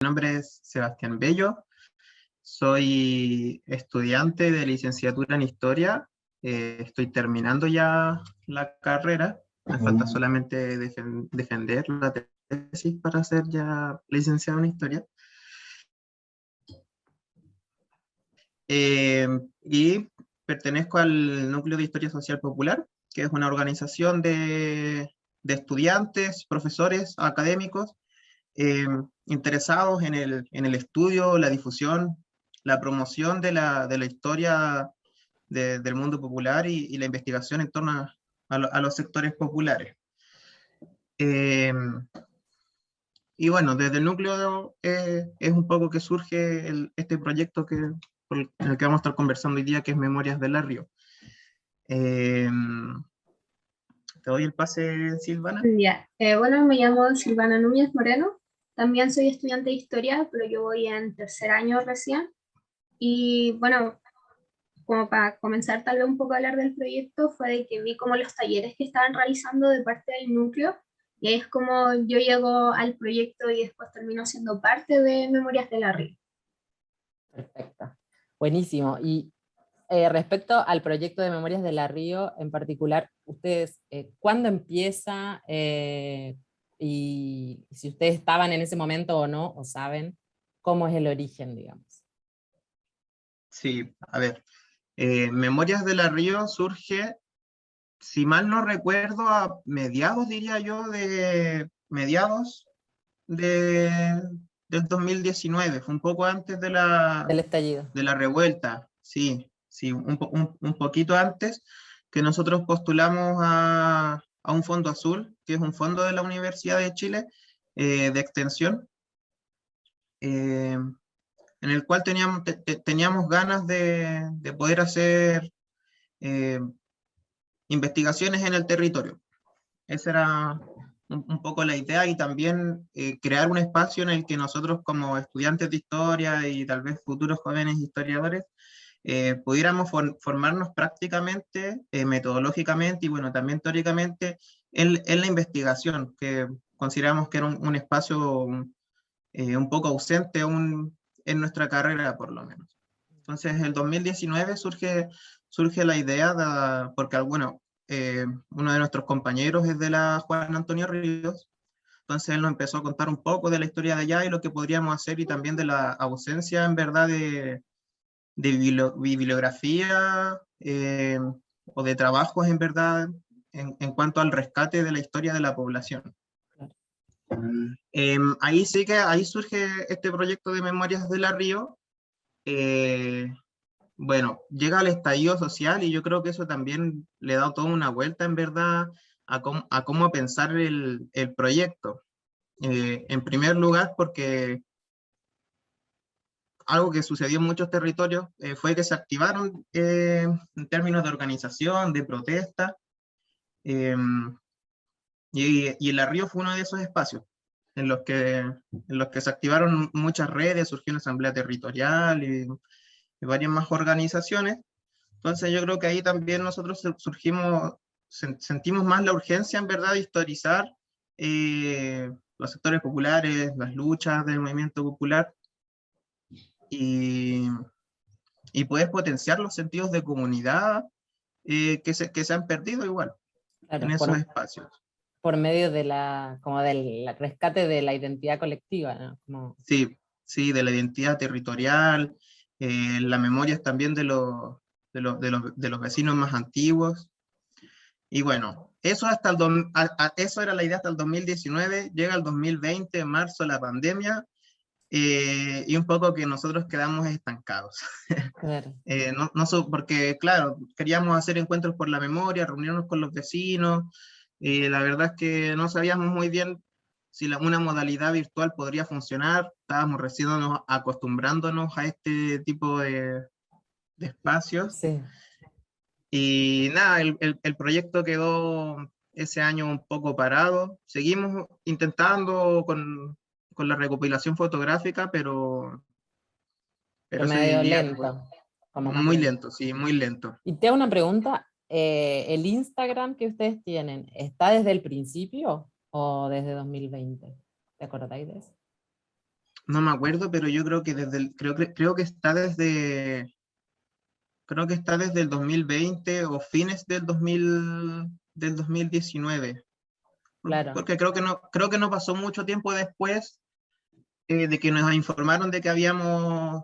Mi nombre es Sebastián Bello, soy estudiante de licenciatura en Historia, estoy terminando ya la carrera, me falta solamente defender la tesis para ser ya licenciado en Historia. Y pertenezco al Núcleo de Historia Social Popular, que es una organización de estudiantes, profesores, académicos, eh, interesados en el estudio, la difusión, la promoción de la historia del mundo popular y la investigación en torno a los sectores populares. Eh, y bueno, desde el núcleo es un poco que surge este proyecto en el que vamos a estar conversando hoy día, que es Memorias de la Río. Eh, Te doy el pase, Silvana. Ya, bueno, me llamo Silvana Núñez Moreno, también soy estudiante de historia, pero yo voy en tercer año recién. Y bueno, como para comenzar tal vez un poco a hablar del proyecto, fue de que vi como los talleres que estaban realizando de parte del núcleo, y ahí es como yo llego al proyecto y después termino siendo parte de Memorias de la Río. Perfecto, buenísimo. Y respecto al proyecto de Memorias de la Río en particular, ustedes, ¿cuándo empieza? Y si ustedes estaban en ese momento o no, o saben, ¿cómo es el origen, digamos? Sí, a ver. Memorias de la Río surge, si mal no recuerdo, a mediados, diría yo, de mediados de, del 2019, fue un poco antes Del estallido. de la revuelta, sí, sí, un poquito antes, que nosotros postulamos a un fondo azul, que es un fondo de la Universidad de Chile, de extensión, en el cual teníamos ganas de poder hacer eh, investigaciones en el territorio. Esa era un poco la idea, y también crear un espacio en el que nosotros como estudiantes de historia y tal vez futuros jóvenes historiadores pudiéramos formarnos prácticamente, metodológicamente y bueno, también teóricamente en la investigación, que consideramos que era un espacio un poco ausente aún en nuestra carrera por lo menos. Entonces, en el 2019 surge la idea, porque bueno, uno de nuestros compañeros es de la Juan Antonio Ríos, entonces él nos empezó a contar un poco de la historia de allá y lo que podríamos hacer, y también de la ausencia en verdad de bibliografía o de trabajos en verdad en cuanto al rescate de la historia de la población. Ahí sí que ahí surge este proyecto de Memorias de la Río. eh, bueno, llega el estallido social y yo creo que eso también le da toda una vuelta en verdad a cómo pensar el proyecto. En primer lugar, porque algo que sucedió en muchos territorios fue que se activaron en términos de organización, de protesta, eh, y el Río fue uno de esos espacios en los que se activaron muchas redes, surgió una asamblea territorial y varias más organizaciones. Entonces yo creo que ahí también nosotros sentimos más la urgencia en verdad de historizar los sectores populares, las luchas del movimiento popular, y, y poder potenciar los sentidos de comunidad que se han perdido igual en Claro, esos espacios. por medio de como del rescate de la identidad colectiva, ¿no? Sí, sí, de la identidad territorial, las memorias también de los vecinos más antiguos. Y bueno, eso, eso era la idea hasta el 2019, llega el 2020, en marzo, la pandemia, y un poco que nosotros quedamos estancados. Claro. Porque, claro, queríamos hacer encuentros por la memoria, reunirnos con los vecinos, y la verdad es que no sabíamos muy bien si una modalidad virtual podría funcionar, estábamos recién acostumbrándonos a este tipo de espacios. Sí. Y nada, el proyecto quedó ese año un poco parado. Seguimos intentando con la recopilación fotográfica, pero se Medio diría lento. Como más muy lento. lento, sí, muy lento. Y te hago una pregunta, ¿el Instagram que ustedes tienen está desde el principio o desde 2020? ¿Te acordáis de eso? no me acuerdo, pero yo creo que creo que está desde el 2020 o fines del 2019. Claro, Porque creo que no pasó mucho tiempo después de que nos informaron de que habíamos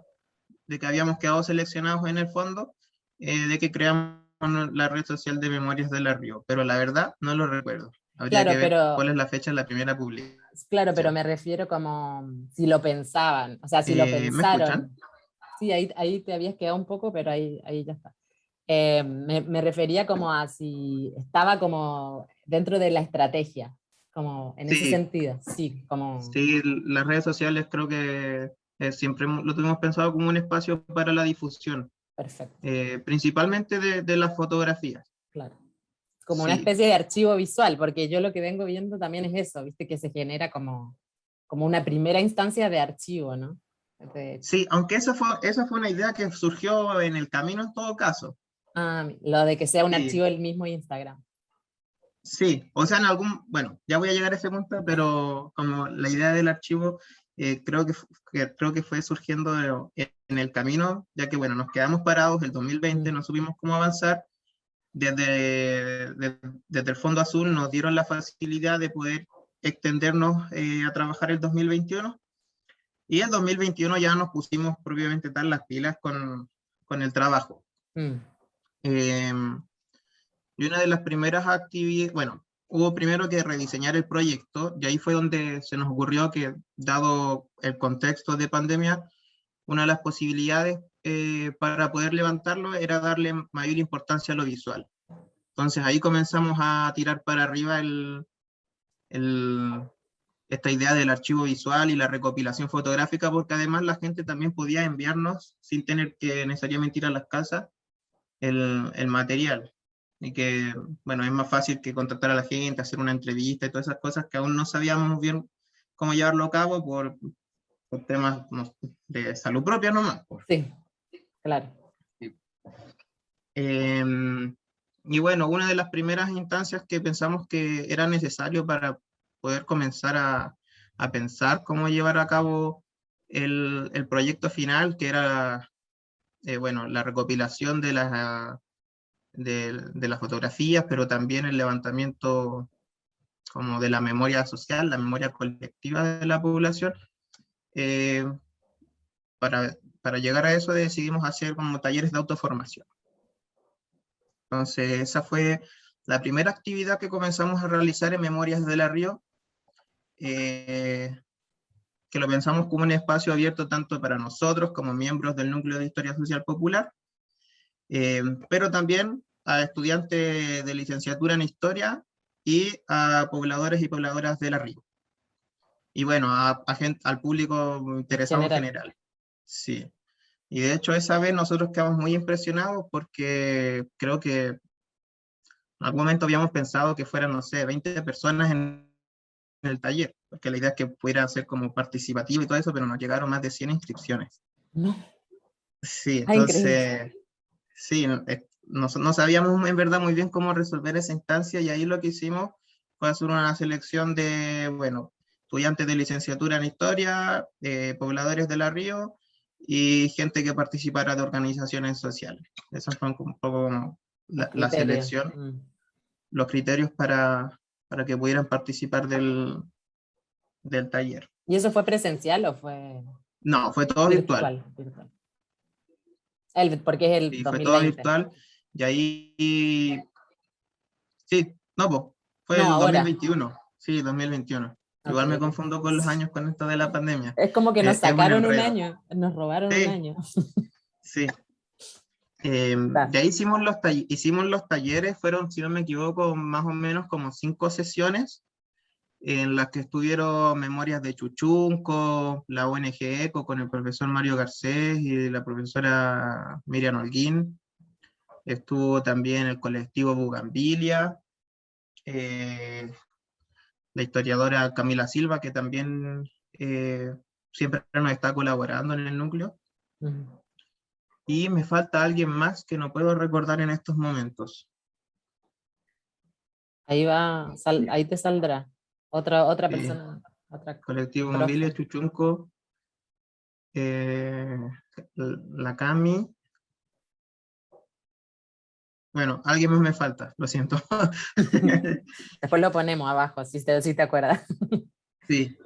quedado seleccionados en el fondo, de que creamos la red social de Memorias de la Río, pero la verdad no lo recuerdo. Habría claro, que ver cuál es la fecha de la primera pero publicación. me refiero como si lo pensaban, o sea, si lo ¿Me escuchan? pensaron. Sí, ahí te habías quedado un poco, pero ahí ya está. Me refería como a si estaba como dentro de la estrategia, como en ese Sí, sentido, sí, como sí, las redes sociales creo que siempre lo tuvimos pensado como un espacio para la difusión, perfecto, principalmente de las fotografías. claro. Como una Sí, especie de archivo visual, porque yo lo que vengo viendo también es eso, viste, que se genera como una primera instancia de archivo, ¿no? De- sí, aunque esa fue una idea que surgió en el camino en todo caso. lo de que sea un Sí, archivo el mismo Instagram. sí, o sea, bueno, ya voy a llegar a ese punto, pero como la idea del archivo creo que fue surgiendo en el camino, ya que bueno, nos quedamos parados el 2020, Mm, no supimos cómo avanzar. Desde el Fondo Azul nos dieron la facilidad de poder extendernos a trabajar el 2021 y el 2021 ya nos pusimos propiamente tal las pilas con el trabajo. mm, Eh, y una de las primeras actividades, bueno, hubo primero que rediseñar el proyecto y ahí fue donde se nos ocurrió que, dado el contexto de pandemia, una de las posibilidades para poder levantarlo era darle mayor importancia a lo visual. Entonces ahí comenzamos a tirar para arriba el, esta idea del archivo visual y la recopilación fotográfica, porque además la gente también podía enviarnos, sin tener que necesariamente ir a las casas, el material. Y que, bueno, es más fácil que contactar a la gente, hacer una entrevista y todas esas cosas que aún no sabíamos bien cómo llevarlo a cabo por temas de salud propia nomás. sí, claro. Y bueno, una de las primeras instancias que pensamos que era necesario para poder comenzar a pensar cómo llevar a cabo el proyecto final, que era, bueno, la recopilación de las fotografías, pero también el levantamiento como de la memoria social, la memoria colectiva de la población. eh, para llegar a eso decidimos hacer como talleres de autoformación. Entonces, esa fue la primera actividad que comenzamos a realizar en Memorias de la Río, eh, que lo pensamos como un espacio abierto tanto para nosotros como miembros del Núcleo de Historia Social Popular, pero también a estudiantes de licenciatura en Historia y a pobladores y pobladoras de la Río. Y bueno, al público En interesado en general. general. Sí. Y de hecho esa vez nosotros quedamos muy impresionados porque creo que en algún momento habíamos pensado que fueran, no sé, 20 personas en el taller, porque la idea es que pudiera ser como participativo y todo eso, pero nos llegaron más de 100 inscripciones. No, Sí, increíble. entonces, sí, no sabíamos en verdad muy bien cómo resolver esa instancia y ahí lo que hicimos fue hacer una selección de, bueno, estudiantes de licenciatura en Historia, pobladores de La Río y gente que participara de organizaciones sociales. Esa fue un poco como Los la criterios. selección, Mm. los criterios para que pudieran participar del taller. ¿Y eso fue presencial o fue No, fue todo virtual. virtual? Virtual. Porque es el Sí, fue todo 2020. virtual. Y ahí, sí, no, po, fue No, el ahora. 2021. Sí, 2021. Ok, Igual me ok. confundo con los años con esto de la pandemia. Es como que nos Es un sacaron un enredo. año, nos robaron un Sí, año. sí. Va. De ahí hicimos los talleres, fueron, si no me equivoco, más o menos como 5 sesiones en las que estuvieron Memorias de Chuchunco, la ONG ECO con el profesor Mario Garcés y la profesora Miriam Holguín. Estuvo también el colectivo Bugambilia, eh, la historiadora Camila Silva, que también siempre nos está colaborando en el núcleo. Ujú. Y me falta alguien más que no puedo recordar en estos momentos. Ahí va, ahí te saldrá. Otra Sí. persona, otra Colectivo Bugambilia, profe. Chuchunco. eh, la Cami. Bueno, alguien más me falta, lo siento. Después lo ponemos abajo, si te acuerdas. Sí,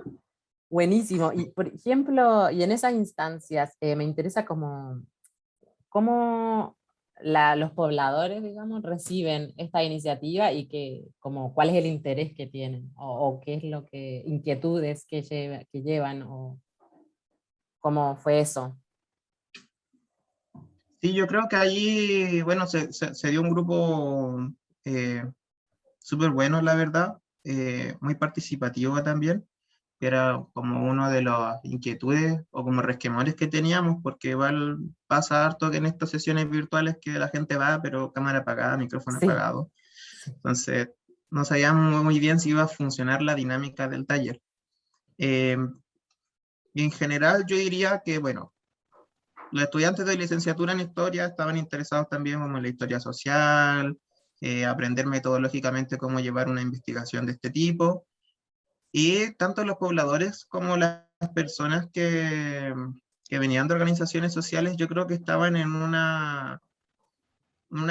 Buenísimo. Y por ejemplo, y en esas instancias, me interesa cómo los pobladores, digamos, reciben esta iniciativa y como, cuál es el interés que tienen, o qué es lo que, inquietudes que llevan, o cómo fue eso. sí, yo creo que allí, bueno, se dio un grupo eh, súper bueno, la verdad, muy participativo también, que era como una de las inquietudes o como resquemores que teníamos, porque igual pasa harto que en estas sesiones virtuales que la gente va, pero cámara apagada, micrófono Sí, apagado. sí, Entonces, no sabíamos muy bien si iba a funcionar la dinámica del taller. Eh, y en general yo diría que, bueno, los estudiantes de licenciatura en historia estaban interesados también como en la historia social, aprender metodológicamente cómo llevar una investigación de este tipo, y tanto los pobladores como las personas que venían de organizaciones sociales, yo creo que estaban en una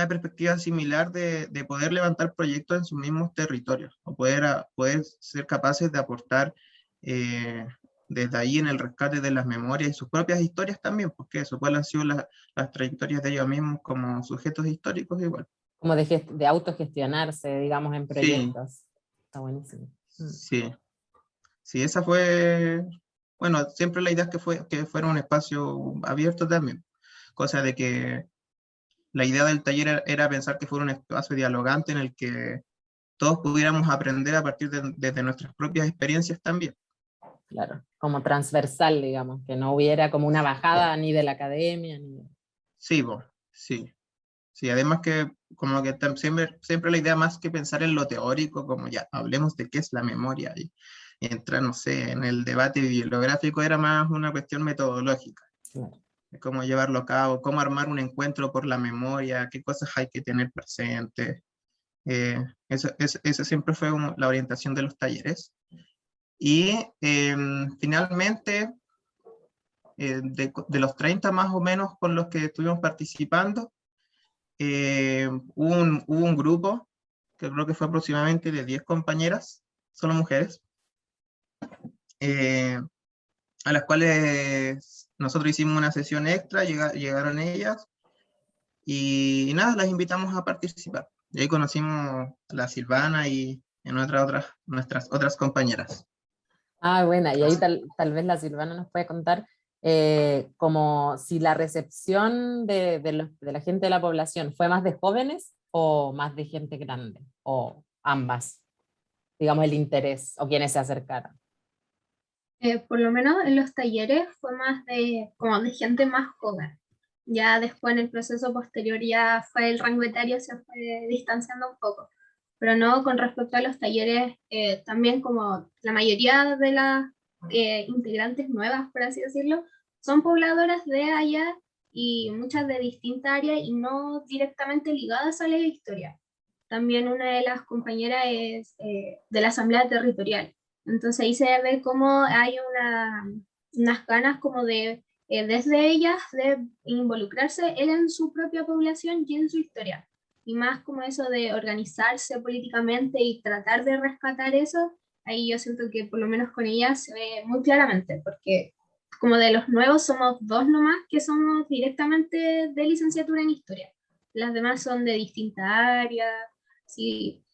perspectiva similar de poder levantar proyectos en sus mismos territorios, o poder ser capaces de aportar desde ahí en el rescate de las memorias y sus propias historias también, porque eso, cuáles han sido las trayectorias de ellos mismos como sujetos históricos igual. como de autogestionarse, digamos, en Sí, proyectos. Está buenísimo. Mm. sí, sí, esa fue, bueno, siempre la idea es que fuera un espacio abierto también, cosa de que la idea del taller era pensar que fuera un espacio dialogante en el que todos pudiéramos aprender a partir desde nuestras propias experiencias también. Claro, como transversal, digamos, que no hubiera como una bajada ni de la academia, ni... Sí, sí. Sí, además que como que siempre la idea más que pensar en lo teórico, como ya hablemos de qué es la memoria y entrar, no sé, en el debate bibliográfico era más una cuestión metodológica, Claro. de cómo llevarlo a cabo, cómo armar un encuentro por la memoria, qué cosas hay que tener presentes. Esa siempre fue la orientación de los talleres. Y finalmente, de los 30 más o menos con los que estuvimos participando, hubo un grupo que creo que fue aproximadamente de 10 compañeras, solo mujeres, eh, a las cuales nosotros hicimos una sesión extra, llegaron ellas y nada, las invitamos a participar. Y ahí conocimos a la Silvana y nuestras otras compañeras. Ah, buena, y ahí tal vez la Silvana nos puede contar como si la recepción de la gente de la población fue más de jóvenes o más de gente grande, o ambas, digamos el interés, o quienes se acercaron. Por lo menos en los talleres fue más como de gente más joven. Ya después en el proceso posterior ya fue el rango etario se fue distanciando un poco. Pero no, con respecto a los talleres, también como la mayoría de las integrantes nuevas, por así decirlo, son pobladoras de allá y muchas de distintas áreas y no directamente ligadas a la historia. También una de las compañeras es de la Asamblea Territorial. Entonces ahí se ve cómo hay unas ganas como de, desde ellas, de involucrarse él en su propia población y en su historia. Y más como eso de organizarse políticamente y tratar de rescatar eso, ahí yo siento que por lo menos con ellas se ve muy claramente, porque como de los nuevos somos dos nomás que somos directamente de licenciatura en historia. Las demás son de distintas áreas, sí,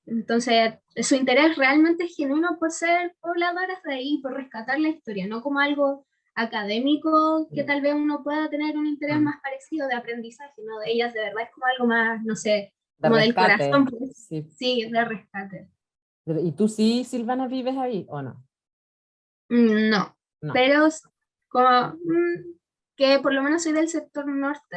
entonces, su interés realmente es genuino por ser pobladoras de ahí, por rescatar la historia, no como algo académico que tal vez uno pueda tener un interés Mm. más parecido de aprendizaje, ¿no? De ellas de verdad es como algo más, no sé, De como del rescate, corazón, pues. sí. Sí, de rescate. ¿Y tú sí, Silvana, vives ahí o no? No, No. pero como que por lo menos soy del sector norte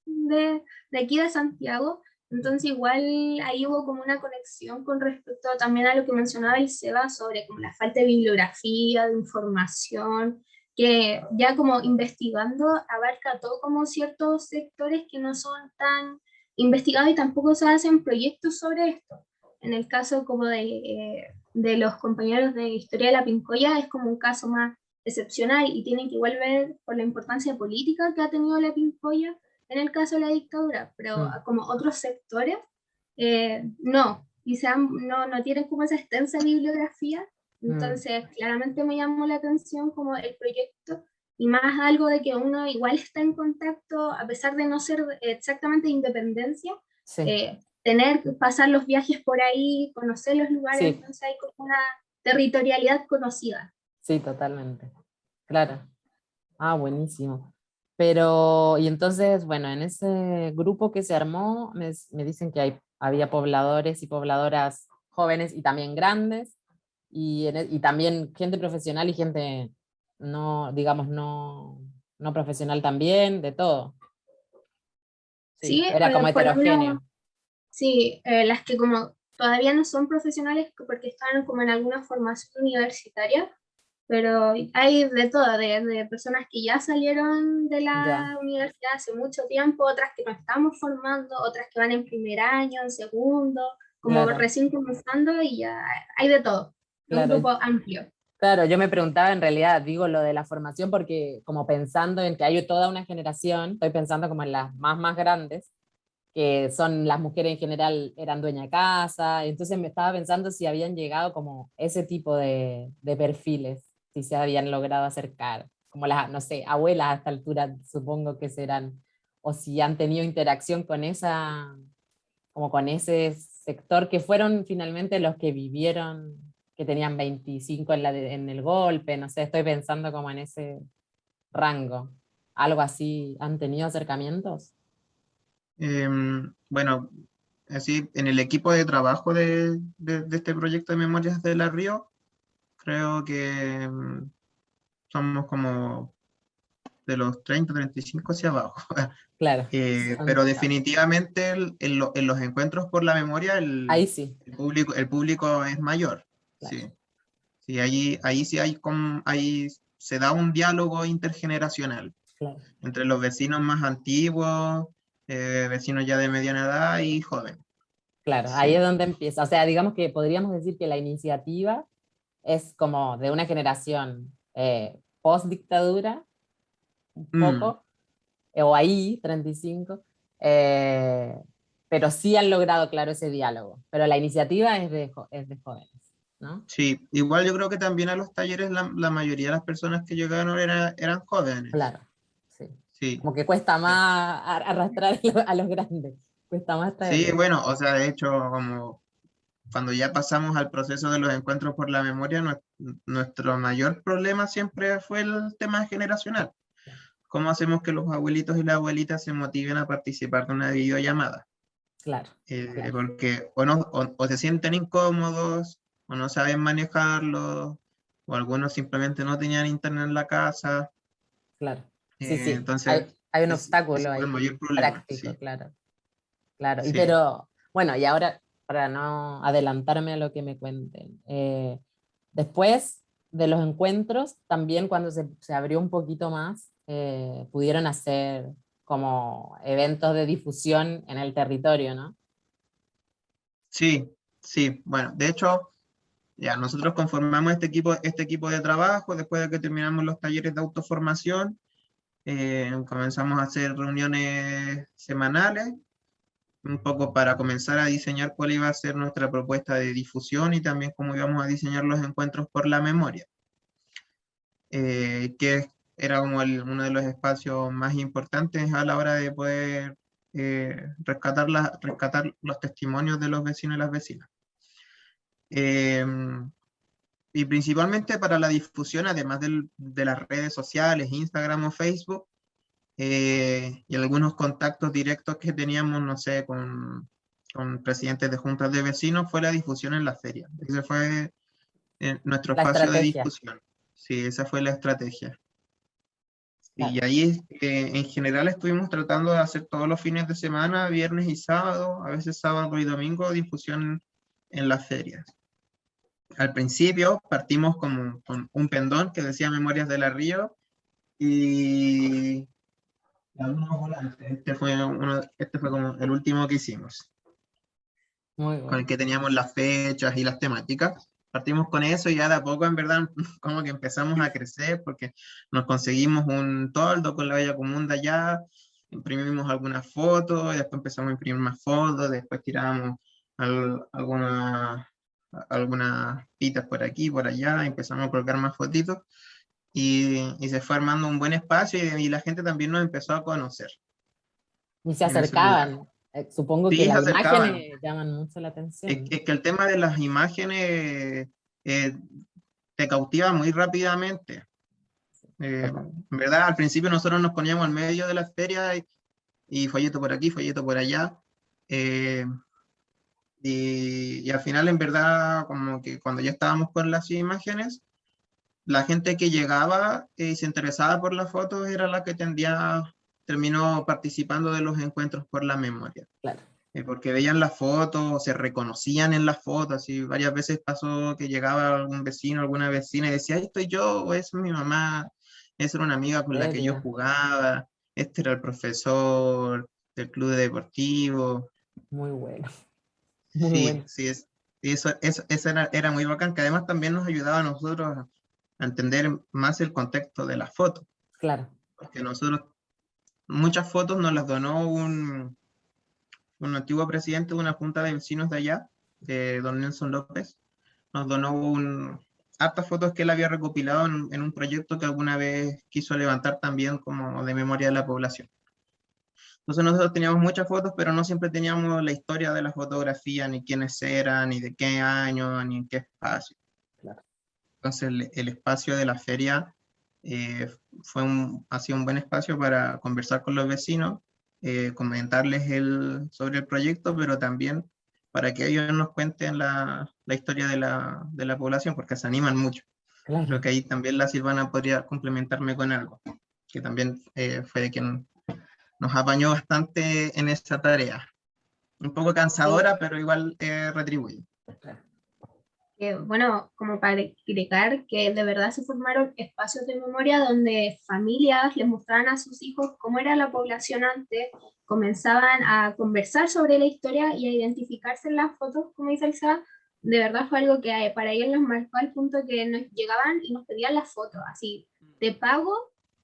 de aquí de Santiago, entonces igual ahí hubo como una conexión con respecto también a lo que mencionaba el Seba sobre como la falta de bibliografía, de información, que ya como investigando abarca todo como ciertos sectores que no son tan investigados y tampoco se hacen proyectos sobre esto. En el caso como de los compañeros de Historia de la Pincoya es como un caso más excepcional y tienen que igual ver por la importancia política que ha tenido la Pincoya en el caso de la dictadura, pero como otros sectores, no, quizás no tienen como esa extensa bibliografía, entonces claramente me llamó la atención como el proyecto, y más algo de que uno igual está en contacto, a pesar de no ser exactamente de independencia, pasar los viajes por ahí, conocer los lugares, entonces hay como una territorialidad conocida. Sí, totalmente, claro. Ah, buenísimo. Pero, y entonces, bueno, en ese grupo que se armó, me dicen que había pobladores y pobladoras jóvenes y también grandes, y también gente profesional y gente no, digamos, no profesional también, de todo. Sí, Sí, era como por lo menos, heterogéneo. sí, las que como todavía no son profesionales porque están como en alguna formación universitaria, pero hay de todo, de personas que ya salieron de Ya, la universidad hace mucho tiempo, otras que nos estamos formando, otras que van en primer año, en segundo, como claro, recién comenzando, y ya hay de todo, es un claro. grupo amplio. Claro, yo me preguntaba en realidad, digo lo de la formación porque como pensando en que hay toda una generación, estoy pensando como en las más grandes, que son las mujeres en general eran dueña de casa, entonces me estaba pensando si habían llegado como ese tipo de perfiles, si se habían logrado acercar, como las, no sé, abuelas a esta altura supongo que serán, o si han tenido interacción con como con ese sector que fueron finalmente los que vivieron, que tenían 25 en el golpe, no sé, estoy pensando como en ese rango, algo así, ¿han tenido acercamientos? Bueno, así, en el equipo de trabajo de este proyecto de Memorias de la Río, creo que somos como de los 30, 35 hacia abajo. Claro. Pero definitivamente en los encuentros por la memoria Ahí sí, el público es mayor. claro, Sí, sí, ahí sí ahí se da un diálogo intergeneracional claro. entre los vecinos más antiguos, vecinos ya de mediana edad y jóvenes. Claro, ahí Sí. es donde empieza. O sea, digamos que podríamos decir que la iniciativa es como de una generación post dictadura, un Mm, poco, o ahí, 35, eh, pero sí han logrado, claro, ese diálogo. Pero la iniciativa es de jóvenes, ¿no? sí, igual yo creo que también a los talleres la mayoría de las personas que llegaron eran jóvenes. Claro, sí. Sí. Como que cuesta más arrastrar a los grandes, cuesta más Sí, traerlos. bueno, o sea, de hecho, como cuando ya pasamos al proceso de los encuentros por la memoria, nuestro mayor problema siempre fue el tema generacional. ¿Cómo hacemos que los abuelitos y las abuelitas se motiven a participar de una videollamada? Claro, claro, Porque o se sienten incómodos, o no saben manejarlo, o algunos simplemente no tenían internet en la casa. claro. Sí, sí, Entonces, hay un ese obstáculo fue el ahí mayor problema, práctico, sí, claro. Claro, sí. pero bueno, y ahora para no adelantarme a lo que me cuenten, después de los encuentros, también cuando se abrió un poquito más, pudieron hacer como eventos de difusión en el territorio, ¿no? Sí, sí, bueno, de hecho, ya nosotros conformamos este equipo de trabajo después de que terminamos los talleres de autoformación, comenzamos a hacer reuniones semanales, un poco para comenzar a diseñar cuál iba a ser nuestra propuesta de difusión y también cómo íbamos a diseñar los encuentros por la memoria, que era como uno de los espacios más importantes a la hora de poder rescatar los testimonios de los vecinos y las vecinas. Eh, y principalmente para la difusión, además de las redes sociales, Instagram o Facebook, y algunos contactos directos que teníamos, no sé, con presidentes de juntas de vecinos, fue la difusión en la feria. Ese fue nuestro La espacio de estrategia, difusión. Sí, esa fue la estrategia. claro, Y ahí en general estuvimos tratando de hacer todos los fines de semana, viernes y sábado, a veces sábado y domingo, difusión en las ferias. Al principio partimos con un pendón que decía Memorias de la Río y algunos volantes. Este fue como el último que hicimos, muy con el bueno. que teníamos las fechas y las temáticas. partimos con eso y ya de a poco en verdad como que empezamos a crecer porque nos conseguimos un toldo con la olla común de allá, imprimimos algunas fotos, y después empezamos a imprimir más fotos, después tiramos algunas pitas por aquí, por allá, empezamos a colocar más fotitos y se fue armando un buen espacio y la gente también nos empezó a conocer Y se en ese lugar. acercaban. Supongo que Sí, se las acercaban. imágenes llaman mucho la atención. Es que el tema de las imágenes te cautiva muy rápidamente. Total. En verdad, al principio nosotros nos poníamos al medio de la feria y folleto por aquí, folleto por allá. eh, y al final, en verdad, como que cuando ya estábamos con las imágenes, la gente que llegaba y se interesaba por las fotos era la que terminó participando de los encuentros por la memoria. Claro. Porque veían las fotos, se reconocían en las fotos, y varias veces pasó que llegaba algún vecino, alguna vecina y decía, ahí estoy yo, o es mi mamá, esa era una amiga con la que yo Serio. jugaba, este era el profesor del club deportivo. Muy bueno. Muy Sí, bueno. sí, y eso era muy bacán, que además también nos ayudaba a nosotros a entender más el contexto de las fotos, Claro. porque muchas fotos nos las donó un antiguo presidente de una junta de vecinos de allá, de don Nelson López, nos donó hartas fotos que él había recopilado en un proyecto que alguna vez quiso levantar también como de memoria de la población. Entonces nosotros teníamos muchas fotos, pero no siempre teníamos la historia de la fotografía, ni quiénes eran, ni de qué año, ni en qué espacio. Claro. Entonces el espacio de la feria ha sido un buen espacio para conversar con los vecinos, comentarles sobre el proyecto, pero también para que ellos nos cuenten la historia de la población, porque se animan mucho. Creo Claro. que ahí también la Silvana podría complementarme con algo, que también fue quien nos apañó bastante en esta tarea. Un poco cansadora, pero igual retribuye. Bueno, como para agregar que de verdad se formaron espacios de memoria donde familias les mostraban a sus hijos cómo era la población antes, comenzaban a conversar sobre la historia y a identificarse en las fotos, como dice el Seba. De verdad fue algo que para ellos nos marcó al punto que nos llegaban y nos pedían las fotos, así, te pago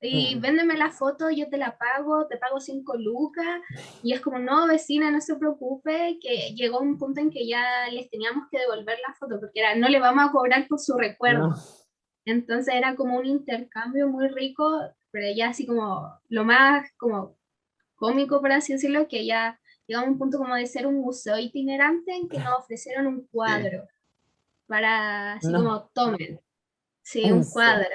y véndeme la foto, yo te la pago, te pago 5 lucas, y es como, no, vecina, no se preocupe, que llegó un punto en que ya les teníamos que devolver la foto, porque era, no le vamos a cobrar por su recuerdo. No. Entonces era como un intercambio muy rico, pero ya así como lo más como cómico, por así decirlo, que ya llegamos a un punto como de ser un museo itinerante en que nos ofrecieron un cuadro para así No. como tomen, sí, En un serio. cuadro.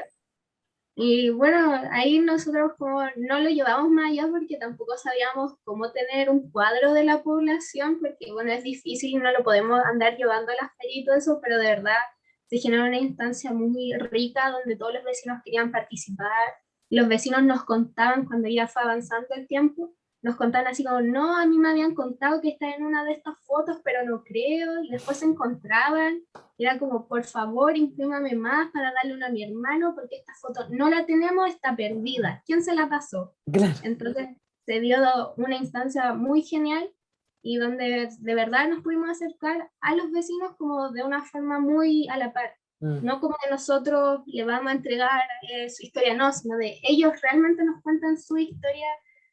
Y bueno, ahí nosotros como no lo llevamos más allá porque tampoco sabíamos cómo tener un cuadro de la población, porque bueno, es difícil y no lo podemos andar llevando a la feria y todo eso, pero de verdad se generó una instancia muy rica donde todos los vecinos querían participar. Los vecinos nos contaban cuando ya fue avanzando el tiempo, nos contaban así como, no, a mí me habían contado que está en una de estas fotos, pero no creo, y después se encontraban. Era como, por favor, imprímame más para darle una a mi hermano, porque esta foto no la tenemos, está perdida. ¿Quién se la pasó? Claro. Entonces se dio una instancia muy genial y donde de verdad nos pudimos acercar a los vecinos como de una forma muy a la par. No como que nosotros le vamos a entregar su historia, no, sino de ellos realmente nos cuentan su historia,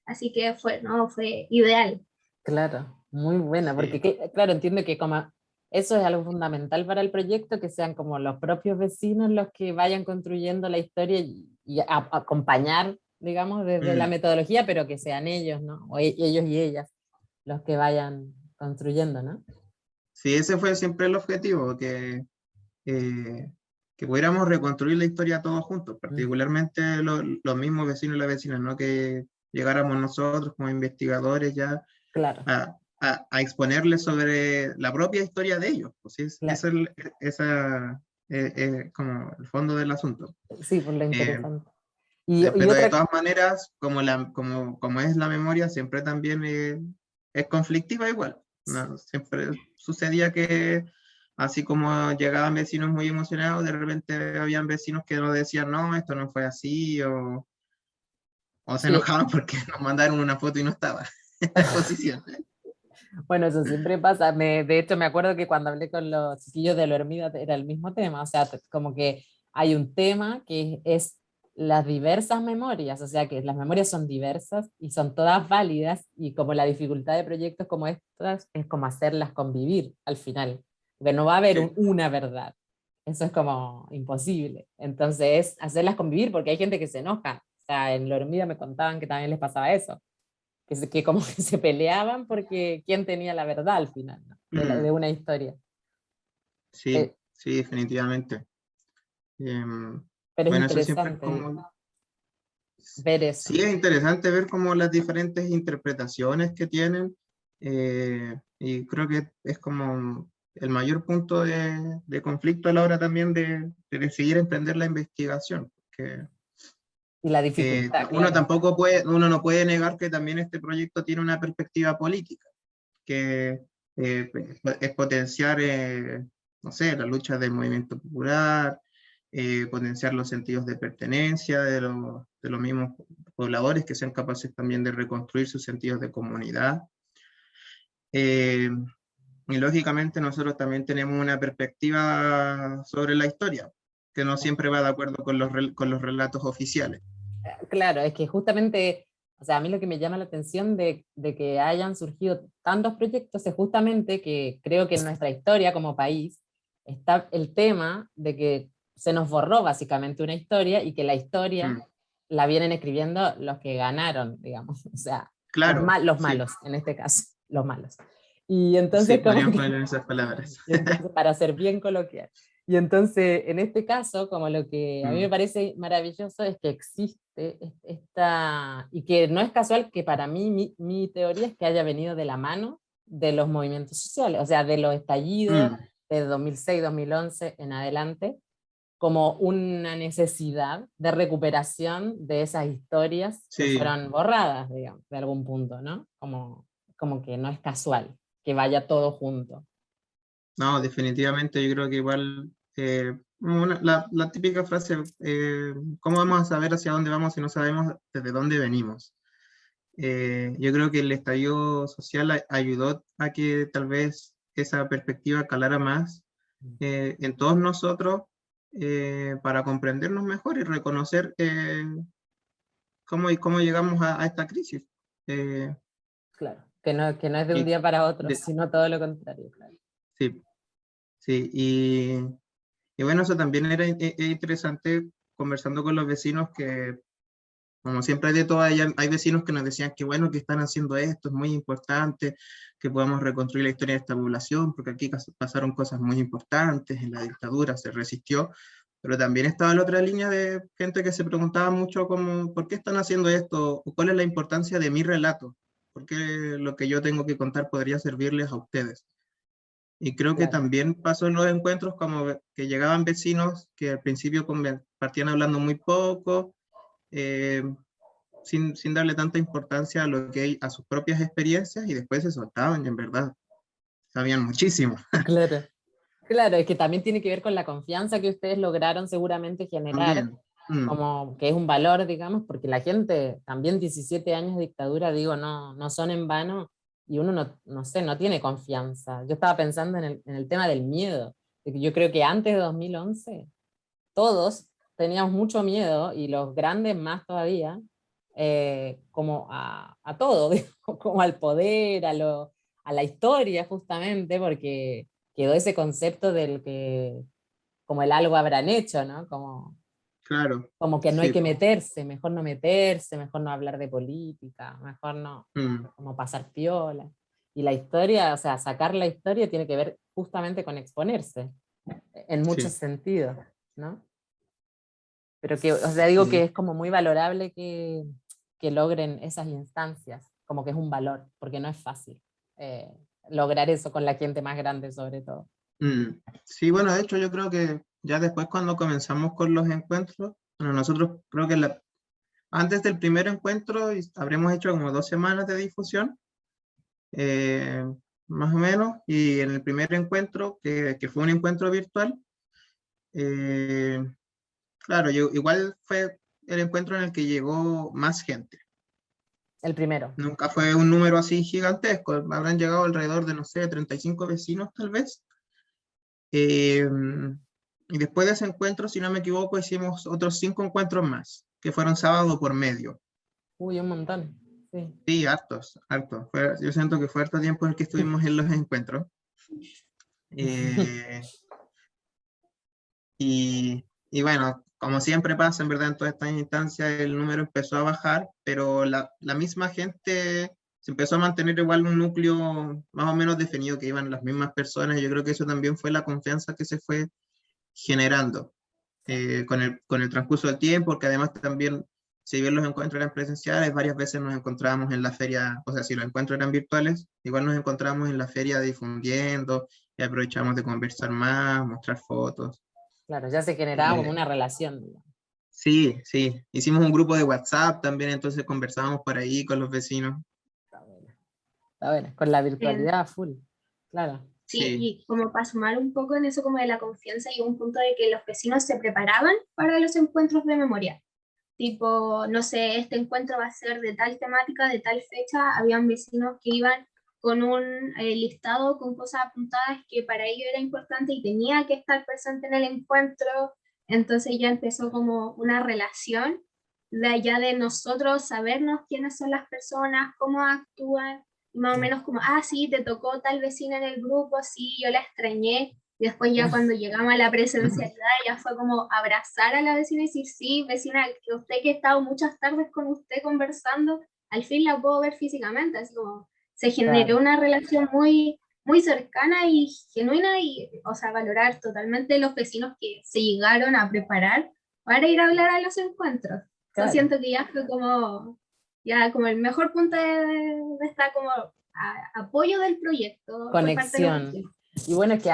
así que fue ideal. Claro, muy buena, porque Sí. claro, entiendo que como eso es algo fundamental para el proyecto, que sean como los propios vecinos los que vayan construyendo la historia y acompañar, digamos, desde la metodología, pero que sean ellos, ¿no? O ellos y ellas los que vayan construyendo, ¿no? Sí, ese fue siempre el objetivo, que pudiéramos reconstruir la historia todos juntos, particularmente los mismos vecinos y las vecinas, no que llegáramos nosotros como investigadores ya Claro, a exponerles sobre la propia historia de ellos. Pues sí, claro. como el fondo del asunto. Sí, por lo interesante. Y Pero de otra, todas maneras, como es la memoria, siempre también es conflictiva igual, ¿no? Siempre sucedía que, así como llegaban vecinos muy emocionados, de repente habían vecinos que nos decían, no, esto no fue así, o se sí, enojaban porque nos mandaron una foto y no estaba en la exposición. Bueno, eso siempre pasa. De hecho, me acuerdo que cuando hablé con los chiquillos de la Hormiga era el mismo tema. O sea, como que hay un tema que es las diversas memorias. O sea, que las memorias son diversas y son todas válidas. Y como la dificultad de proyectos como estos es como hacerlas convivir al final. Porque no va a haber Sí. una verdad. Eso es como imposible. Entonces, es hacerlas convivir porque hay gente que se enoja. O sea, en la Hormiga me contaban que también les pasaba eso que como que se peleaban porque quién tenía la verdad al final, ¿no? De Mm, una historia. sí, Eh, sí, definitivamente. Em, pero es bueno, eso siempre es interesante como... ver Sí, eso. es interesante ver como las diferentes interpretaciones que tienen, y creo que es como el mayor punto de conflicto a la hora también de decidir emprender la investigación, que Y la dificultad, uno claro. tampoco puede, uno no puede negar que también este proyecto tiene una perspectiva política, que es potenciar, no sé, la lucha del movimiento popular, potenciar los sentidos de pertenencia de los mismos pobladores, que sean capaces también de reconstruir sus sentidos de comunidad. Eh, y lógicamente nosotros también tenemos una perspectiva sobre la historia, que no siempre va de acuerdo con los relatos oficiales. Claro, es que justamente, o sea, a mí lo que me llama la atención de que hayan surgido tantos proyectos es justamente que creo que en nuestra historia como país está el tema de que se nos borró básicamente una historia y que la historia Mm, la vienen escribiendo los que ganaron, digamos, o sea, claro, los sí, malos, en este caso, los malos. Y sí, entonces como podríamos que ponerlo en esas palabras. y entonces, para ser bien coloquial. Y entonces, en este caso, como lo que a mí me Mm, parece maravilloso es que existe esta, y que no es casual que para mí, mi teoría es que haya venido de la mano de los movimientos sociales, o sea, de los estallidos mm, de 2006, 2011 en adelante, como una necesidad de recuperación de esas historias que sí. fueron borradas, digamos, de algún punto, ¿no? Como que no es casual que vaya todo junto. No, definitivamente yo creo que igual la típica frase, ¿cómo vamos a saber hacia dónde vamos si no sabemos desde dónde venimos? Yo creo que el estallido social ayudó a que tal vez esa perspectiva calara más en todos nosotros, para comprendernos mejor y reconocer cómo llegamos a esta crisis. Eh, Claro, que no es de un y día para otro, de- sino todo lo contrario, claro. sí, sí, y bueno, eso también era interesante conversando con los vecinos que, como siempre hay de todo, hay vecinos que nos decían que bueno que están haciendo esto, es muy importante que podamos reconstruir la historia de esta población, porque aquí pasaron cosas muy importantes, en la dictadura se resistió, pero también estaba la otra línea de gente que se preguntaba mucho como, ¿por qué están haciendo esto? ¿O cuál es la importancia de mi relato? ¿Por qué lo que yo tengo que contar podría servirles a ustedes? Y creo que Claro. también pasó en los encuentros como que llegaban vecinos que al principio partían hablando muy poco, eh, sin darle tanta importancia a lo que a sus propias experiencias y después se soltaban y en verdad sabían muchísimo. Claro, claro, es que también tiene que ver con la confianza que ustedes lograron seguramente generar, También. Mm, como que es un valor, digamos, porque la gente, también 17 años de dictadura, digo, no son en vano y uno no sé, no tiene confianza. Yo estaba pensando en el tema del miedo, de que yo creo que antes de 2011 todos teníamos mucho miedo y los grandes más todavía, como a todo, digo, como al poder, a la historia justamente, porque quedó ese concepto del que, como el algo habrán hecho, ¿no? claro, Como que no hay sí. que meterse, mejor no hablar de política, mejor no, Mm, como pasar piola. Y la historia, o sea, sacar la historia tiene que ver justamente con exponerse, en muchos sí, sentidos, ¿no? Pero que, o sea, digo que sí. es como muy valorable que logren esas instancias, como que es un valor, porque no es fácil eh, lograr eso con la gente más grande sobre todo. Mm, sí, bueno, de hecho yo creo que ya después cuando comenzamos con los encuentros, bueno, nosotros creo que antes del primer encuentro habremos hecho como 2 semanas de difusión, eh, más o menos, y en el primer encuentro, que fue un encuentro virtual, eh, claro, igual fue el encuentro en el que llegó más gente. El primero. Nunca fue un número así gigantesco, habrán llegado alrededor de, no sé, 35 vecinos tal vez. Eh, y después de ese encuentro, si no me equivoco, hicimos otros 5 encuentros más, que fueron sábado por medio. Uy, un montón. Sí. Sí, hartos, hartos. Yo siento que fue harto tiempo en el que estuvimos en los encuentros. Eh, y bueno, como siempre pasa, en verdad, en todas estas instancias, el número empezó a bajar, pero la misma gente se empezó a mantener igual un núcleo más o menos definido, que iban las mismas personas. Yo creo que eso también fue la confianza que se fue generando con el transcurso del tiempo, porque además también, si bien los encuentros eran presenciales, varias veces nos encontrábamos en la feria, o sea, si los encuentros eran virtuales, igual nos encontramos en la feria difundiendo y aprovechamos de conversar más, mostrar fotos. Claro, ya se generaba como Eh, una relación, digamos. sí, sí, hicimos un grupo de WhatsApp también, entonces conversábamos por ahí con los vecinos. Está bueno. Está bueno, con la Bien. virtualidad full. Claro. Sí, Sí, y como para sumar un poco en eso como de la confianza, llegó un punto de que los vecinos se preparaban para los encuentros de memoria. Tipo, no sé, este encuentro va a ser de tal temática, de tal fecha. Habían vecinos que iban con un listado con cosas apuntadas que para ellos era importante y tenía que estar presente en el encuentro. Entonces ya empezó como una relación de allá de nosotros sabernos quiénes son las personas, cómo actúan, y más o menos como, ah, sí, te tocó tal vecina en el grupo, sí, yo la extrañé. Y después ya cuando llegamos a la presencialidad ya fue como abrazar a la vecina y decir, sí, vecina, que usted que he estado muchas tardes con usted conversando, al fin la puedo ver físicamente, así como se generó Claro. una relación muy, muy cercana y genuina y, o sea, valorar totalmente los vecinos que se llegaron a preparar para ir a hablar a los encuentros. Yo Claro. siento que ya fue como, ya como el mejor punto de esta como apoyo del proyecto por parte de los Conexión. vecinos. Y bueno, es que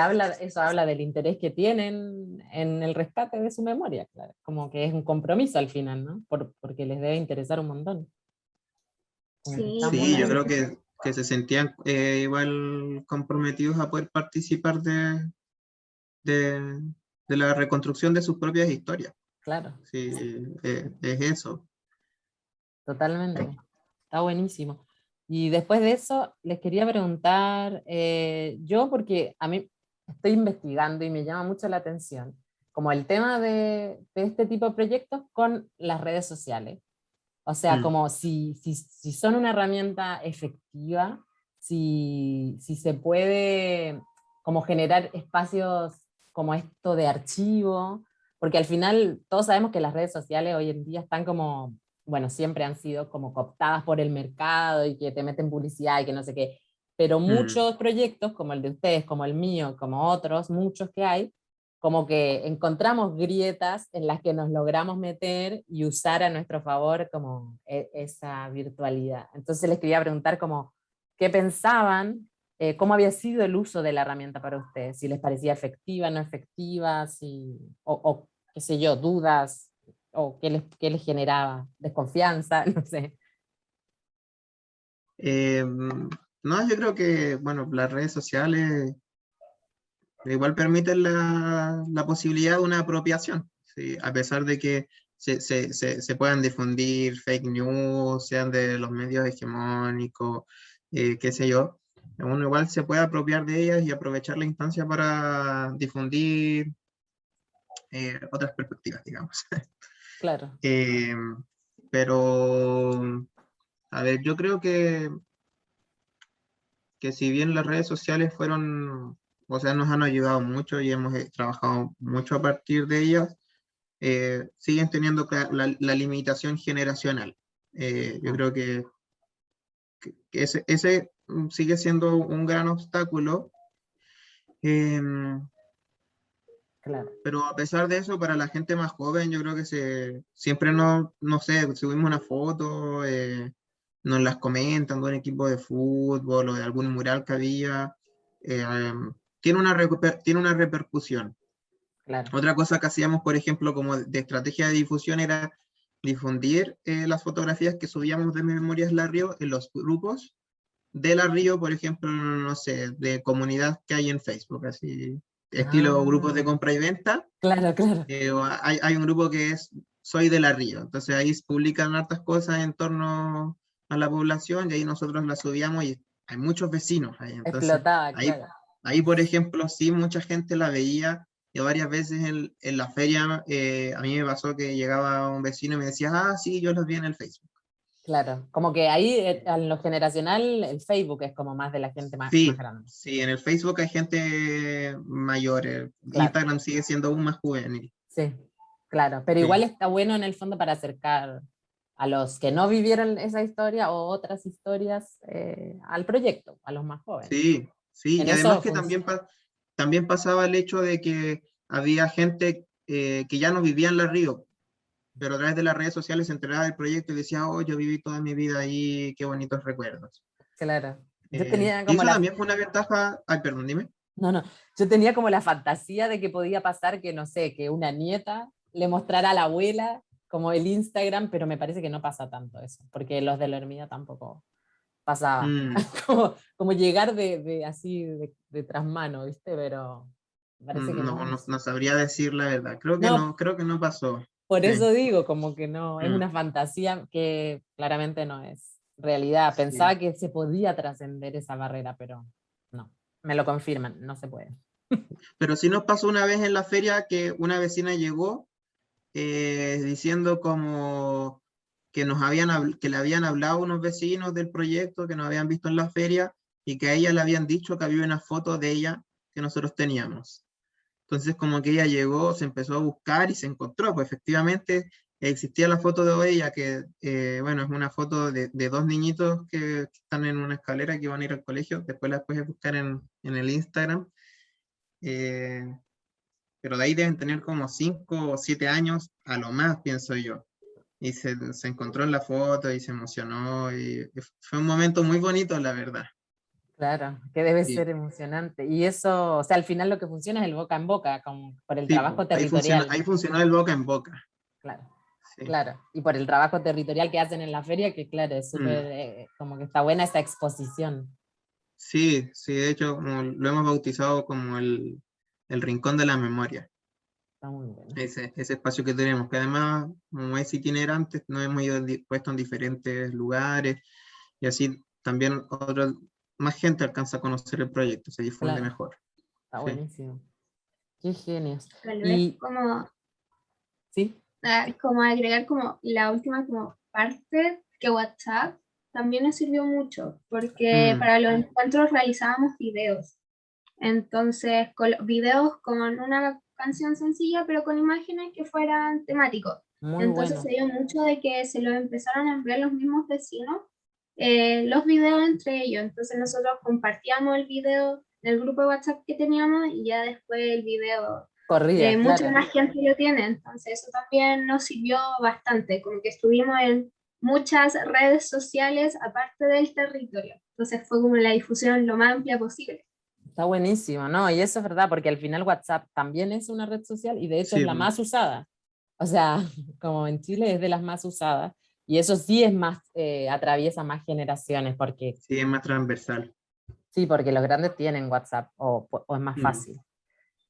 eso habla del interés que tienen en el rescate de su memoria, claro. Como que es un compromiso al final, ¿no? Porque les debe interesar un montón. Como que está Sí, muy sí, yo así creo bueno. que que se sentían igual comprometidos a poder participar de, de la reconstrucción de sus propias historias. Claro, Sí, es eso. totalmente. Está buenísimo. Y después de eso, les quería preguntar, yo porque a mí estoy investigando y me llama mucho la atención, como el tema de este tipo de proyectos con las redes sociales. O sea, Mm. como si son una herramienta efectiva, si se puede como generar espacios como esto de archivo, porque al final todos sabemos que las redes sociales hoy en día están como, bueno, siempre han sido como cooptadas por el mercado y que te meten publicidad y que no sé qué, pero Mm. muchos proyectos como el de ustedes, como el mío, como otros, muchos que hay, como que encontramos grietas en las que nos logramos meter y usar a nuestro favor como esa virtualidad. Entonces les quería preguntar como, ¿qué pensaban? ¿Cómo había sido el uso de la herramienta para ustedes? Si les parecía efectiva, no efectiva, o qué sé yo, dudas, o qué les generaba, desconfianza, no sé. No, yo creo que, bueno, las redes sociales igual permiten la posibilidad de una apropiación, ¿sí? A pesar de que se puedan difundir fake news, sean de los medios hegemónicos, qué sé yo, uno igual se puede apropiar de ellas y aprovechar la instancia para difundir otras perspectivas, digamos. Claro, Eh, pero, a ver, yo creo que si bien las redes sociales fueron, o sea, nos han ayudado mucho y hemos trabajado mucho a partir de ellas, siguen teniendo la limitación generacional. Yo ah, creo que ese sigue siendo un gran obstáculo, em, claro. pero a pesar de eso, para la gente más joven, yo creo que siempre no sé, subimos una foto, nos las comentan de un equipo de fútbol o de algún mural que había, tiene una repercusión. Claro. Otra cosa que hacíamos, por ejemplo, como de estrategia de difusión era difundir las fotografías que subíamos de Memorias La Río en los grupos de La Río, por ejemplo, no sé, de comunidad que hay en Facebook, así, estilo grupos de Ah, compra y venta. claro, claro. O hay un grupo que es Soy de La Río, entonces ahí publican hartas cosas en torno a la población y ahí nosotros la subíamos y hay muchos vecinos ahí. Entonces, Explotaba, ahí, claro. ahí, por ejemplo, sí, mucha gente la veía y varias veces en la feria a mí me pasó que llegaba un vecino y me decía, ah, sí, yo los vi en el Facebook. Claro, como que ahí en lo generacional el Facebook es como más de la gente más Sí, grande. sí, en el Facebook hay gente mayor, Claro. Instagram sigue siendo aún más juvenil. Sí, claro, pero Sí. igual está bueno en el fondo para acercar a los que no vivieron esa historia o otras historias al proyecto, a los más jóvenes. Sí, sí, En y además eso que también pasaba el hecho de que había gente que ya no vivía en La Río, pero a través de las redes sociales se enteraba del proyecto y decía, oh, yo viví toda mi vida ahí, qué bonitos recuerdos. claro, yo tenía Y como eso la... también fue una ventaja, ay, perdón, dime. No, no, yo tenía como la fantasía de que podía pasar que, no sé, que una nieta le mostrara a la abuela como el Instagram, pero me parece que no pasa tanto eso, porque los de la Hermida tampoco pasaba. Mm, Como llegar así de trasmano, ¿viste? Pero parece que no, no. no, no sabría decir la verdad, No, creo que no pasó. por Sí, eso digo, como que no, es mm, una fantasía que claramente no es realidad. sí. Pensaba que se podía trascender esa barrera, pero no, me lo confirman, no se puede. Pero sí nos pasó una vez en la feria que una vecina llegó diciendo como que que le habían hablado unos vecinos del proyecto que nos habían visto en la feria y que a ella le habían dicho que había una foto de ella que nosotros teníamos. Entonces como que ella llegó, se empezó a buscar y se encontró, pues efectivamente existía la foto de ella que, bueno, es una foto de dos niñitos que están en una escalera que van a ir al colegio, después la puedes buscar en el Instagram. Eh, pero de ahí deben tener como 5 o 7 años a lo más, pienso yo. Y se encontró en la foto y se emocionó y fue un momento muy bonito, la verdad. Claro, que debe Sí, ser emocionante. Y eso, o sea, al final lo que funciona es el boca en boca, como por el sí, po, trabajo territorial. ahí funcionó el boca en boca. Claro, Sí. claro. Y por el trabajo territorial que hacen en la feria, que claro, es Mm. súper, como que está buena esa exposición. Sí, sí, de hecho como lo hemos bautizado como el rincón de la memoria, Está muy bueno. ese espacio que tenemos, que además como es itinerante, nos hemos ido puesto en diferentes lugares y así también más gente alcanza a conocer el proyecto, se difunde Claro, mejor. está Sí. buenísimo. Qué genios. Tal vez Y, ¿sí? como agregar como la última como parte que WhatsApp también nos sirvió mucho, porque Mm, para los encuentros realizábamos videos. Entonces, videos con una canción sencilla, pero con imágenes que fueran temáticos. Muy Entonces bueno. se dio mucho de que se lo empezaron a enviar los mismos vecinos, los videos entre ellos. Entonces nosotros compartíamos el video del grupo de WhatsApp que teníamos y ya después el video Corría, mucha claro. más gente lo tiene. Entonces eso también nos sirvió bastante, como que estuvimos en muchas redes sociales aparte del territorio. Entonces fue como la difusión lo más amplia posible. Está buenísimo, ¿no? Y eso es verdad, porque al final WhatsApp también es una red social y de hecho es sí, la más usada. O sea, como en Chile es de las más usadas. Y eso sí es más, atraviesa más generaciones, porque sí, es más transversal. sí, porque los grandes tienen WhatsApp o es más Mm, fácil.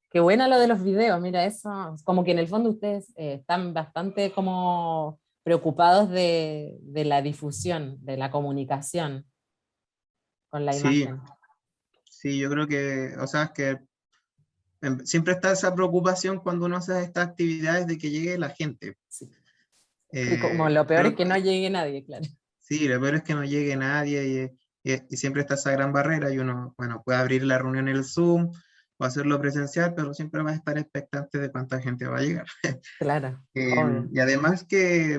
Qué buena lo de los videos, mira, eso, como que en el fondo ustedes están bastante como preocupados de la difusión, de la comunicación con la sí, imagen. sí, yo creo que, o sea, es que siempre está esa preocupación cuando uno hace estas actividades de que llegue la gente. Sí. Y como lo peor es Creo que no que llegue nadie, claro. sí, lo peor es que no llegue nadie y siempre está esa gran barrera y uno, bueno, puede abrir la reunión en el Zoom o hacerlo presencial, pero siempre va a estar expectante de cuánta gente va a llegar. Claro, obvio. Y además que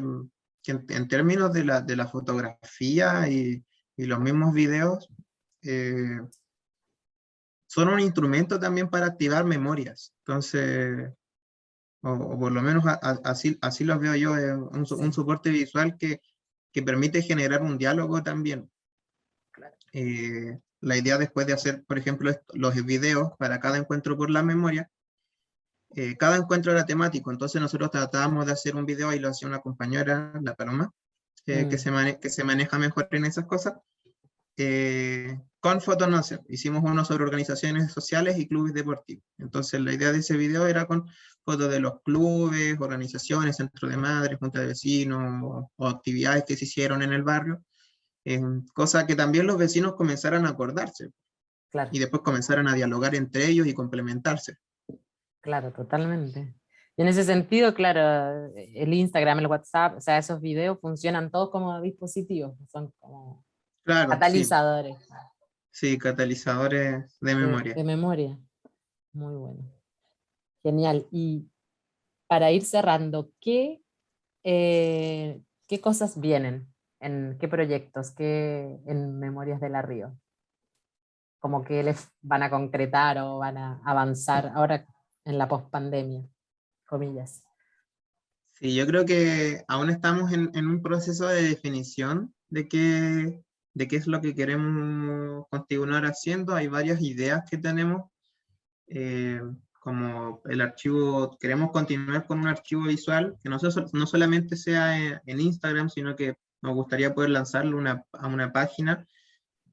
en términos de la fotografía y los mismos videos, eh, son un instrumento también para activar memorias. Entonces, o por lo menos así los veo yo, un Sí, soporte visual que permite generar un diálogo también. claro. La idea después de hacer, por ejemplo, los videos para cada encuentro por la memoria, cada encuentro era temático, entonces nosotros tratábamos de hacer un video y lo hacía una compañera, la Paloma, Mm, que se maneja mejor en esas cosas, con fotos, no sé, hicimos uno sobre organizaciones sociales y clubes deportivos. Entonces la idea de ese video era con fotos de los clubes, organizaciones, centro de madres, junta de vecinos o actividades que se hicieron en el barrio. cosa que también los vecinos comenzaran a acordarse Claro, y después comenzaran a dialogar entre ellos y complementarse. claro, totalmente. Y en ese sentido, claro, el Instagram, el WhatsApp, o sea, esos videos funcionan todos como dispositivos, son como Claro, sí, catalizadores sí, catalizadores de memoria. de memoria. Muy bueno. Genial. Y para ir cerrando, ¿qué cosas vienen? ¿En qué proyectos? ¿Qué en Memorias de la Río? Como que les van a concretar o van a avanzar ahora en la pospandemia, comillas. Sí, yo creo que aún estamos en un proceso de definición de qué es lo que queremos continuar haciendo. Hay varias ideas que tenemos, eh, como el archivo, queremos continuar con un archivo visual que no solamente sea en Instagram, sino que nos gustaría poder lanzarlo a una página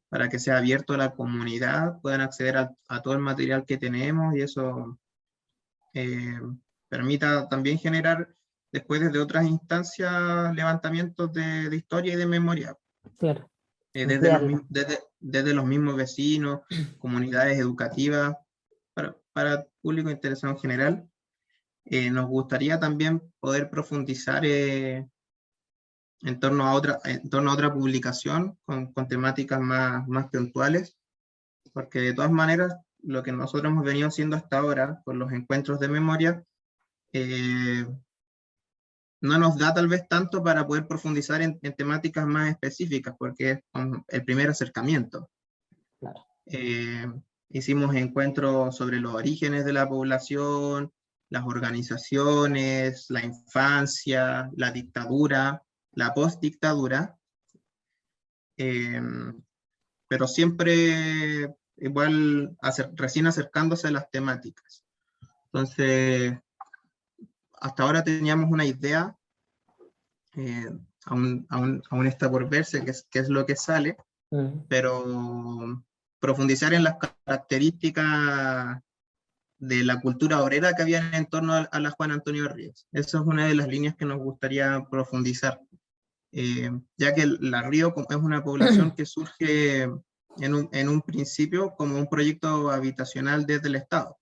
para que sea abierto a la comunidad, puedan acceder a todo el material que tenemos y eso eh, permita también generar después desde otras instancias levantamientos de historia y de memoria, Claro, desde ampliarlo. desde los mismos vecinos, comunidades educativas, para público interesado en general. Nos gustaría también poder profundizar en torno a otra publicación con temáticas más puntuales, porque de todas maneras lo que nosotros hemos venido haciendo hasta ahora con los encuentros de memoria eh, no nos da tal vez tanto para poder profundizar en temáticas más específicas, porque es el primer acercamiento. Claro, Eh, Hicimos encuentros sobre los orígenes de la población, las organizaciones, la infancia, la dictadura, la postdictadura, eh, pero siempre igual recién acercándose a las temáticas. Entonces, hasta ahora teníamos una idea, eh, aún está por verse qué es lo que sale, mm, pero profundizar en las características de la cultura obrera que había en torno a la Juan Antonio Ríos. Esa es una de las líneas que nos gustaría profundizar, ya que la Río es una población que surge en un principio como un proyecto habitacional desde el Estado,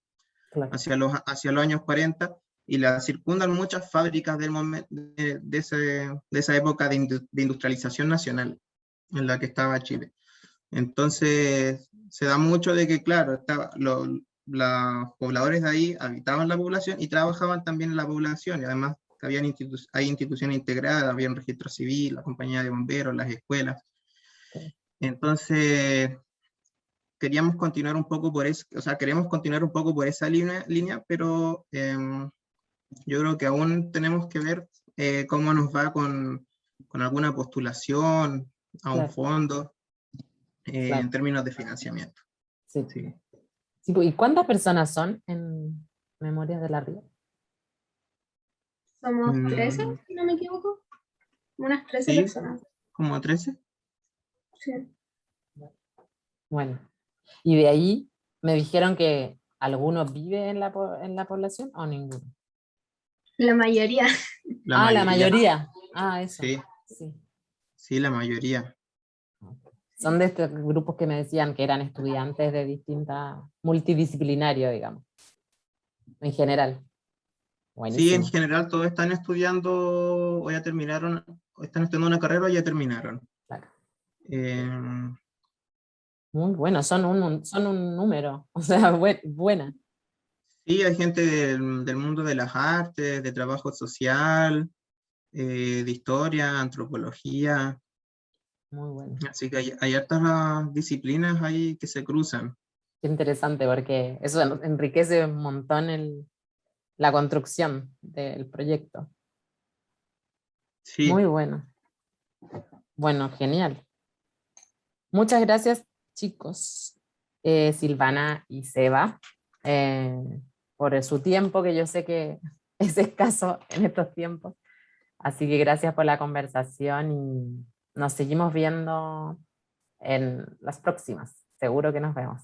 claro, hacia los años 40, y la circundan muchas fábricas de esa época de industrialización nacional en la que estaba Chile. Entonces, se da mucho de que, claro, los pobladores de ahí habitaban la población y trabajaban también en la población, y además que hay instituciones integradas, había un registro civil, la compañía de bomberos, las escuelas. claro. Entonces, queríamos continuar un poco o sea, queremos continuar un poco por esa línea, pero yo creo que aún tenemos que ver cómo nos va con alguna postulación a un Claro, fondo en claro. términos de financiamiento. Sí. Sí. Sí, pues, ¿y cuántas personas son en Memorias de la Río? Somos 13, Mm, si no me equivoco. Unas 13 sí, personas. como 13. Sí. Bueno, y de ahí me dijeron que algunos vive en en la población o ninguno. La mayoría. La Ah, la mayoría. mayoría. Ah, eso. Sí, Sí. sí, la mayoría. Son de estos grupos que me decían que eran estudiantes de distintas, multidisciplinario, digamos, en general. Sí, en Buenísimo. general todos están estudiando o ya terminaron, o están estudiando una carrera o ya terminaron. Claro. Eh, Muy bueno, son un número, o sea, buena. sí, hay gente del mundo de las artes, de trabajo social, de historia, antropología, Muy bueno. así que hay hartas disciplinas ahí que se cruzan. Qué interesante porque eso enriquece un montón la construcción del proyecto. Muy Sí, bueno. Bueno, genial. Muchas gracias, chicos, Silvana y Seba, eh, por su tiempo, que yo sé que es escaso en estos tiempos. Así que gracias por la conversación y nos seguimos viendo en las próximas. Seguro que nos vemos.